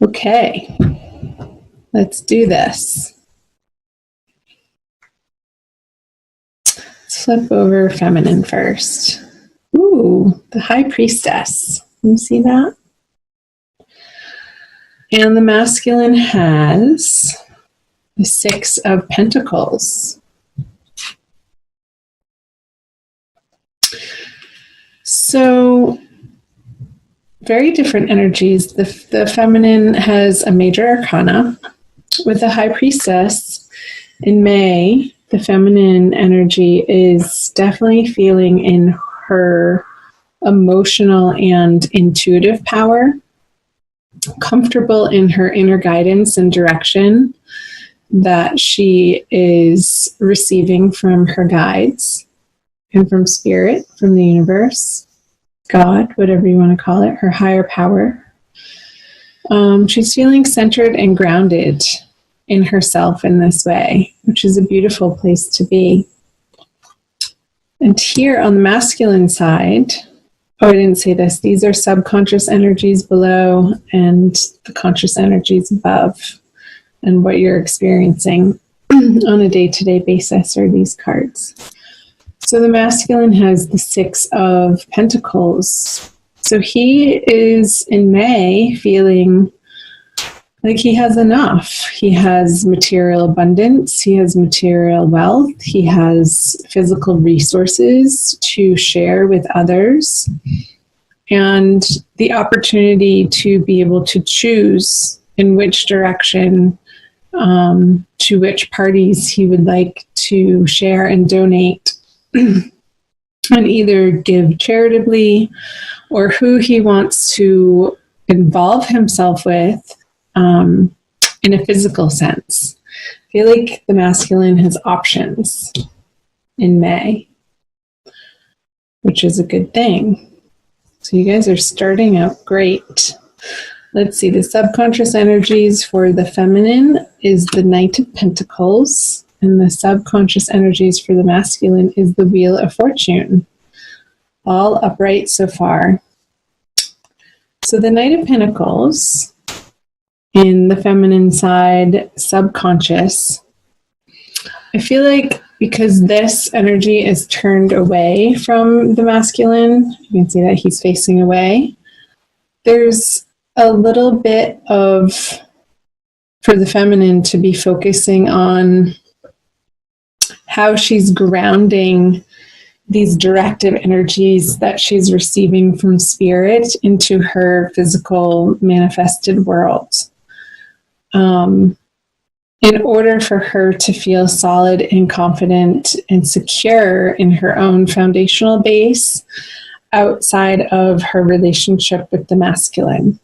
Okay, let's do this. Let's flip over feminine first. Ooh, the High Priestess. Can you see that? And the masculine has the Six of Pentacles. So, very different energies. The feminine has a major arcana. With the High Priestess in May, the feminine energy is definitely feeling in her emotional and intuitive power, comfortable in her inner guidance and direction that she is receiving from her guides and from spirit, from the universe, God, whatever you want to call it, her higher power. She's feeling centered and grounded in herself in this way, which is a beautiful place to be. And here on the masculine side, oh, I didn't say this, these are subconscious energies below and the conscious energies above, and what you're experiencing on a day-to-day basis are these cards. So the masculine has the Six of Pentacles. So he is in May feeling like he has enough. He has material abundance. He has material wealth. He has physical resources to share with others. And the opportunity to be able to choose in which direction, to which parties he would like to share and donate and either give charitably or who he wants to involve himself with in a physical sense. I feel like the masculine has options in May, which is a good thing. So you guys are starting out great. Let's see, the subconscious energies for the feminine is the Knight of Pentacles, and the subconscious energies for the masculine is the Wheel of Fortune. All upright so far. So the Knight of Pentacles in the feminine side, subconscious. I feel like because this energy is turned away from the masculine, you can see that he's facing away, there's a little bit of, for the feminine to be focusing on how she's grounding these directive energies that she's receiving from spirit into her physical manifested world. In order for her to feel solid and confident and secure in her own foundational base outside of her relationship with the masculine,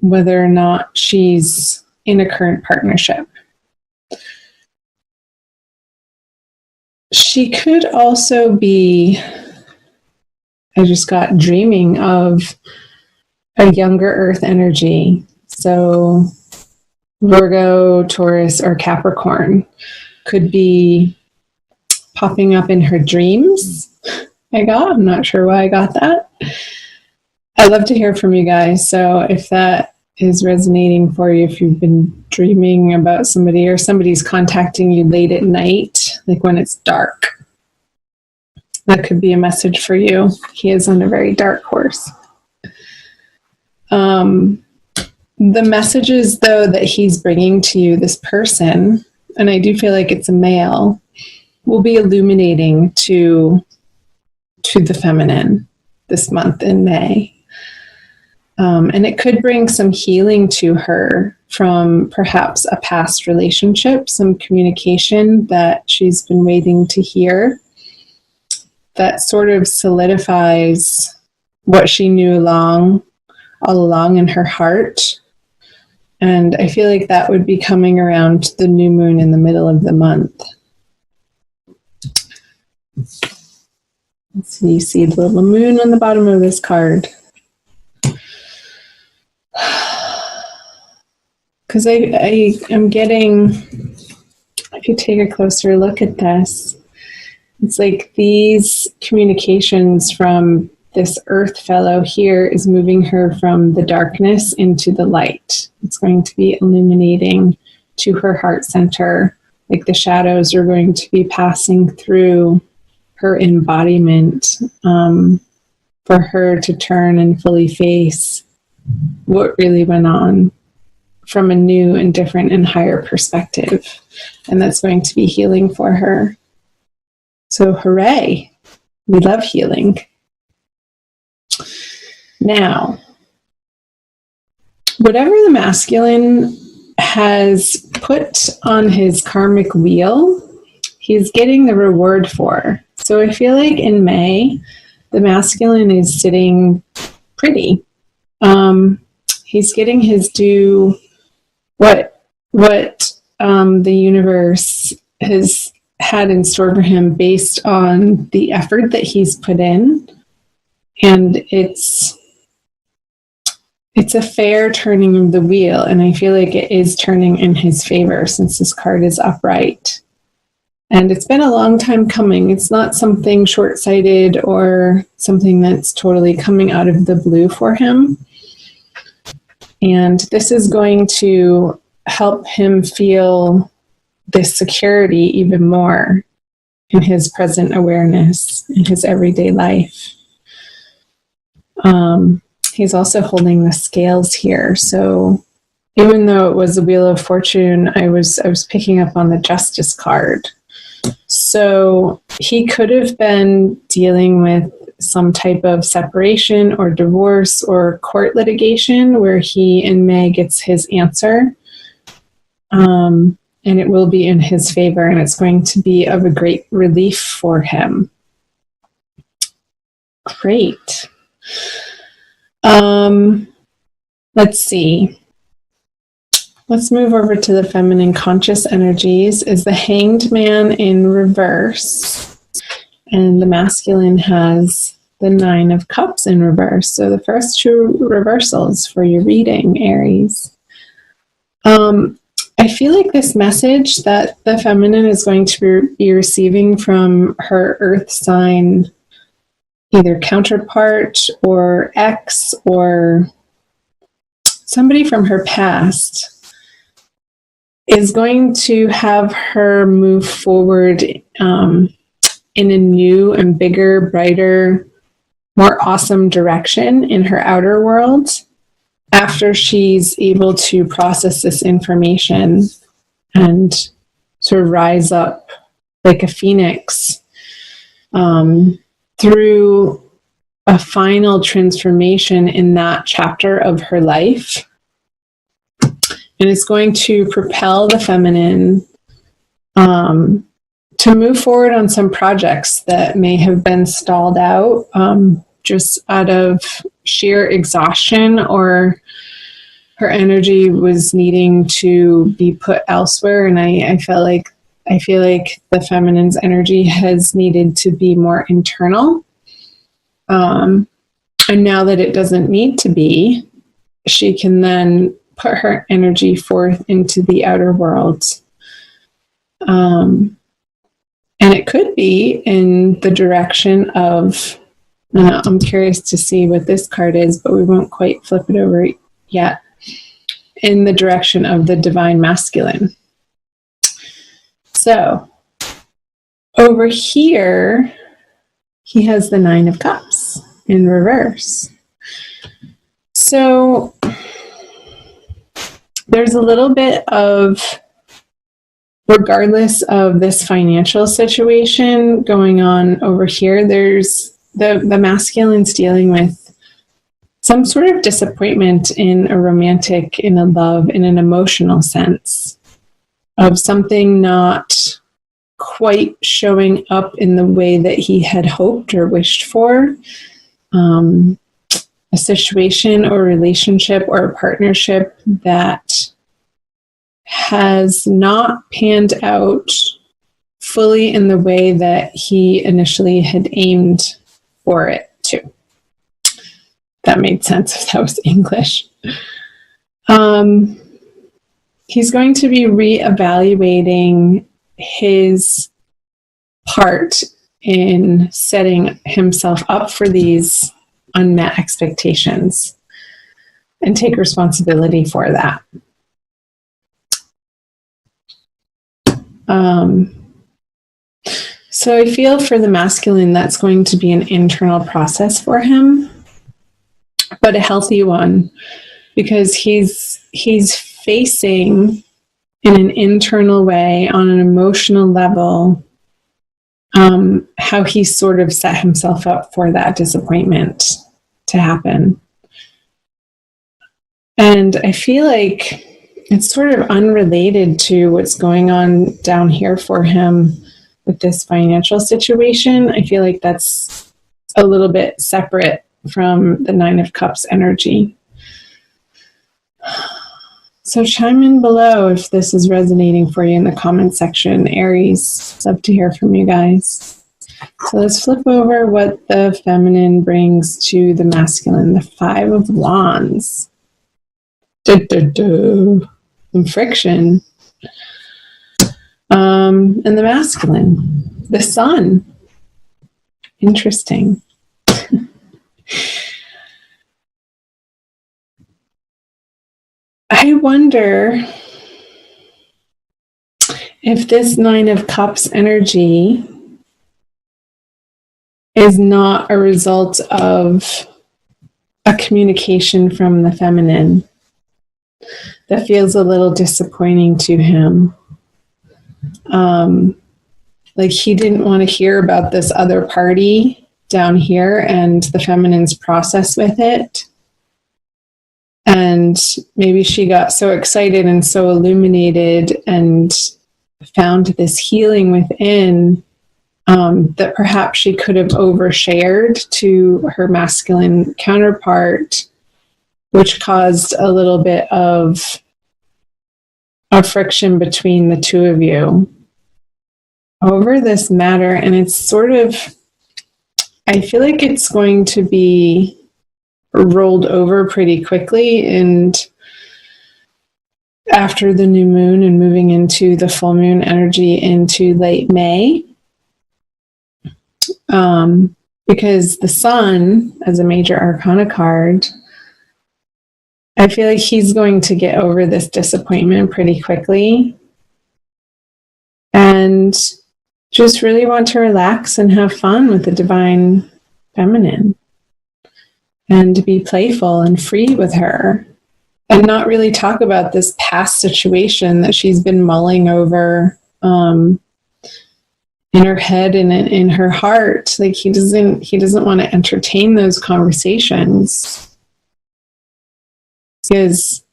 whether or not she's in a current partnership. She could also be, I just got dreaming of a younger earth energy. So Virgo, Taurus, or Capricorn could be popping up in her dreams. I'm not sure why I got that. I'd love to hear from you guys. So if that is resonating for you, if you've been dreaming about somebody or somebody's contacting you late at night, like when it's dark, that could be a message for you. He is on a very dark horse. The messages, though, that he's bringing to you, this person, and I do feel like it's a male, will be illuminating to the feminine this month in May. And it could bring some healing to her from perhaps a past relationship, some communication that she's been waiting to hear that sort of solidifies what she knew all along in her heart. And I feel like that would be coming around the new moon in the middle of the month. Let's see, you see the little moon on the bottom of this card. Because I am getting, if you take a closer look at this, it's like these communications from this earth fellow here is moving her from the darkness into the light. It's going to be illuminating to her heart center, like the shadows are going to be passing through her embodiment, for her to turn and fully face what really went on from a new and different and higher perspective. And that's going to be healing for her. So hooray, we love healing. Now, whatever the masculine has put on his karmic wheel, he's getting the reward for. So I feel like in May, the masculine is sitting pretty. He's getting his due, what the universe has had in store for him based on the effort that he's put in. And it's a fair turning of the wheel, and I feel like it is turning in his favor since this card is upright. And it's been a long time coming. It's not something short-sighted or something that's totally coming out of the blue for him. And this is going to help him feel this security even more in his present awareness, in his everyday life. He's also holding the scales here. So even though it was a Wheel of Fortune, I was picking up on the Justice card. So he could have been dealing with some type of separation or divorce or court litigation where he in May gets his answer. And it will be in his favor, and it's going to be of a great relief for him. Great. Let's see. Let's move over to the feminine conscious energies. Is the Hanged Man in reverse, and the masculine has the Nine of Cups in reverse. So the first two reversals for your reading, Aries. I feel like this message that the feminine is going to be receiving from her earth sign, either counterpart or ex or somebody from her past, is going to have her move forward in a new and bigger, brighter, more awesome direction in her outer world after she's able to process this information and sort of rise up like a phoenix through a final transformation in that chapter of her life. And it's going to propel the feminine to move forward on some projects that may have been stalled out just out of sheer exhaustion, or her energy was needing to be put elsewhere. And I feel like the feminine's energy has needed to be more internal. And now that it doesn't need to be, she can then put her energy forth into the outer world. And it could be in the direction of, I'm curious to see what this card is, but we won't quite flip it over yet, in the direction of the divine masculine. So over here, he has the Nine of Cups in reverse. So there's a little bit of, regardless of this financial situation going on over here, there's the masculine's dealing with some sort of disappointment in a romantic, in a love, in an emotional sense of something not quite showing up in the way that he had hoped or wished for. A situation or relationship or a partnership that has not panned out fully in the way that he initially had aimed for it to. That made sense if that was English. He's going to be reevaluating his part in setting himself up for these unmet expectations and take responsibility for that. So I feel for the masculine, that's going to be an internal process for him, but a healthy one, because he's facing in an internal way, on an emotional level, how he sort of set himself up for that disappointment to happen. And I feel like it's sort of unrelated to what's going on down here for him with this financial situation. I feel like that's a little bit separate from the Nine of Cups energy. So chime in below if this is resonating for you in the comment section, Aries. Love to hear from you guys. So let's flip over what the feminine brings to the masculine. The Five of Wands. Some friction. And the masculine, the Sun. Interesting. I wonder if this Nine of Cups energy is not a result of a communication from the feminine that feels a little disappointing to him. Like he didn't want to hear about this other party down here and the feminine's process with it. And maybe she got so excited and so illuminated and found this healing within that perhaps she could have overshared to her masculine counterpart, which caused a little bit of a friction between the two of you over this matter. And it's sort of, I feel like it's going to be rolled over pretty quickly, and after the new moon and moving into the full moon energy into late May, because the Sun as a major arcana card, I feel like he's going to get over this disappointment pretty quickly and just really want to relax and have fun with the divine feminine and to be playful and free with her and not really talk about this past situation that she's been mulling over in her head and in her heart. Like he doesn't want to entertain those conversations because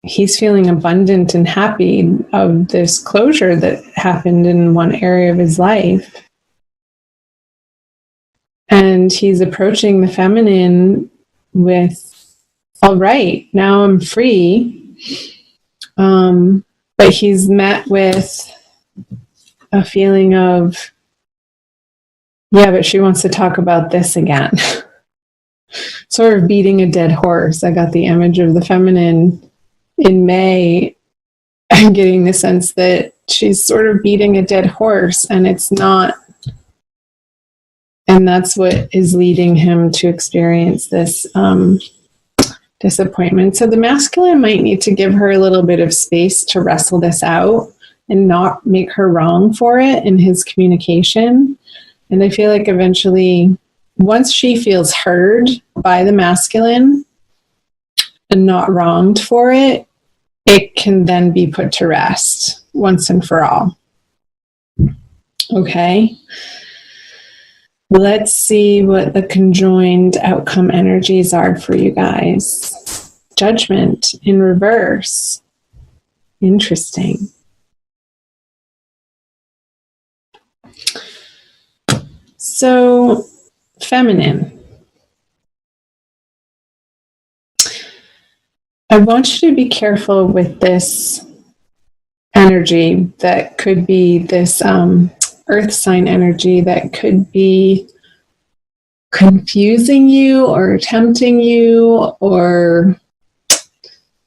he's feeling abundant and happy of this closure that happened in one area of his life. And he's approaching the feminine with, all right, now I'm free. But he's met with a feeling of, yeah, but she wants to talk about this again. Sort of beating a dead horse. I got the image of the feminine in May. I'm getting the sense that she's sort of beating a dead horse, and it's not. And that's what is leading him to experience this disappointment. So the masculine might need to give her a little bit of space to wrestle this out and not make her wrong for it in his communication. And I feel like eventually, once she feels heard by the masculine and not wronged for it, it can then be put to rest once and for all. Okay. Let's see what the conjoined outcome energies are for you guys. Judgment in reverse. Interesting. So, feminine. I want you to be careful with this energy that could be this earth sign energy that could be confusing you or tempting you, or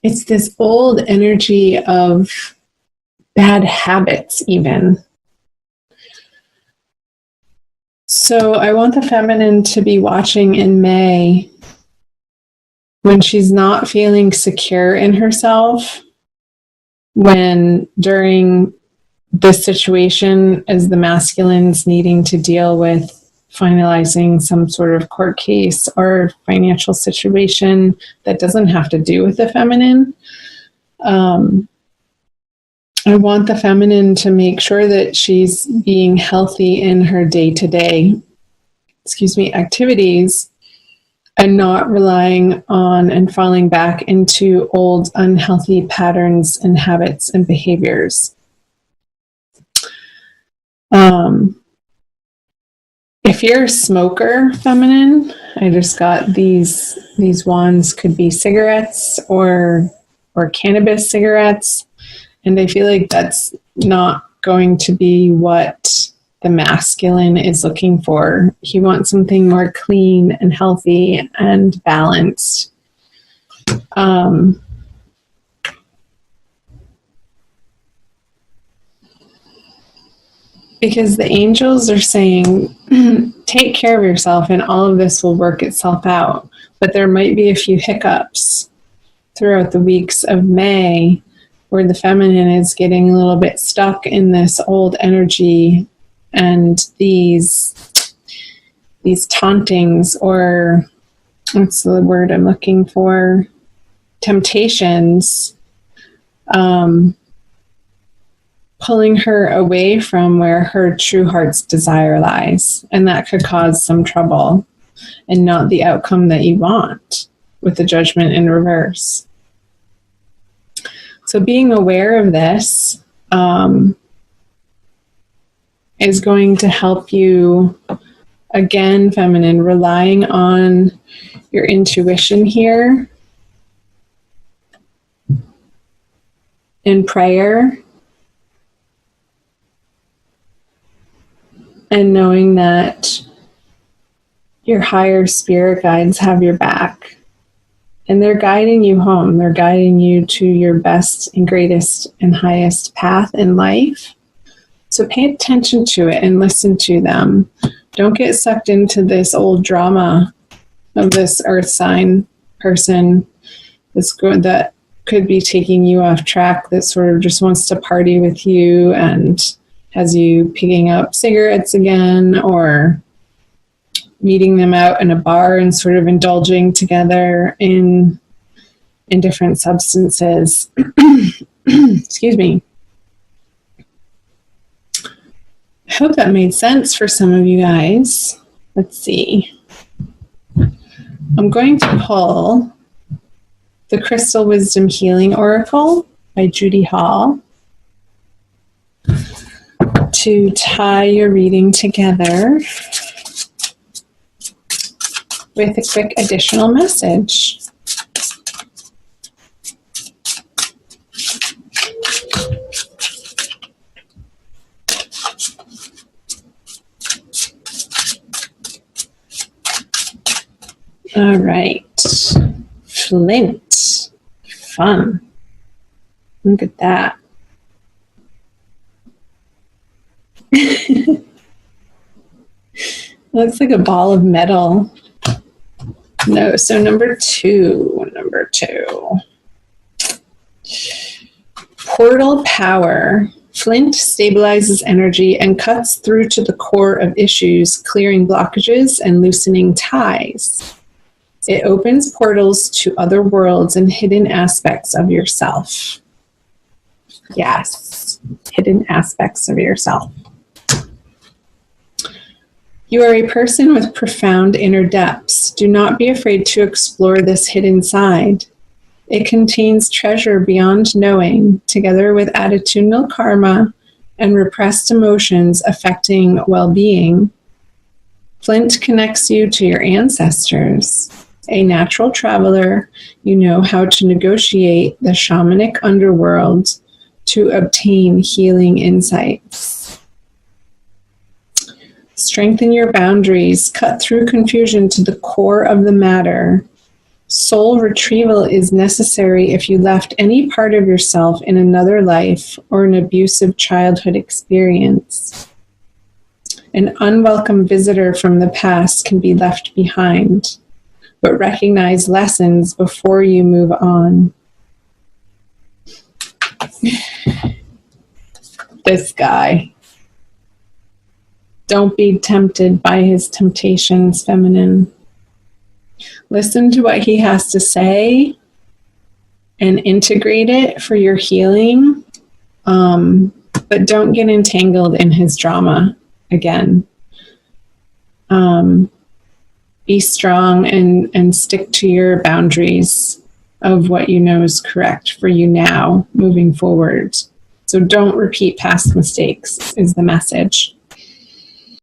it's this old energy of bad habits even. So I want the feminine to be watching in May when she's not feeling secure in herself, when during this situation as the masculine's needing to deal with finalizing some sort of court case or financial situation that doesn't have to do with the feminine. I want the feminine to make sure that she's being healthy in her day-to-day, activities, and not relying on and falling back into old unhealthy patterns and habits and behaviors. If you're a smoker, feminine, I just got these wands, could be cigarettes or cannabis cigarettes, and I feel like that's not going to be what the masculine is looking for. He wants something more clean and healthy and balanced. Because the angels are saying, take care of yourself and all of this will work itself out. But there might be a few hiccups throughout the weeks of May where the feminine is getting a little bit stuck in this old energy and these tauntings, or what's the word I'm looking for? Temptations, pulling her away from where her true heart's desire lies. And that could cause some trouble and not the outcome that you want with the judgment in reverse. So being aware of this is going to help you, again, feminine, relying on your intuition here in prayer, and knowing that your higher spirit guides have your back. And they're guiding you home. They're guiding you to your best and greatest and highest path in life. So pay attention to it and listen to them. Don't get sucked into this old drama of this earth sign person that could be taking you off track, that sort of just wants to party with you and has you picking up cigarettes again, or meeting them out in a bar and sort of indulging together in different substances. Excuse me. I hope that made sense for some of you guys. Let's see. I'm going to pull the Crystal Wisdom Healing Oracle by Judy Hall to tie your reading together with a quick additional message. All right. Flint. Fun. Look at that. Looks like a ball of metal. No, so number two. Portal power. Flint stabilizes energy and cuts through to the core of issues, clearing blockages and loosening ties. It opens portals to other worlds and hidden aspects of yourself. Yes, hidden aspects of yourself. You are a person with profound inner depths. Do not be afraid to explore this hidden side. It contains treasure beyond knowing, together with attitudinal karma and repressed emotions affecting well-being. Flint connects you to your ancestors. A natural traveler, you know how to negotiate the shamanic underworld to obtain healing insights. Strengthen your boundaries, cut through confusion to the core of the matter. Soul retrieval is necessary if you left any part of yourself in another life or an abusive childhood experience. An unwelcome visitor from the past can be left behind, but recognize lessons before you move on. This guy. Don't be tempted by his temptations, feminine. Listen to what he has to say and integrate it for your healing. But don't get entangled in his drama again. Be strong and stick to your boundaries of what you know is correct for you now, moving forward. So don't repeat past mistakes is the message.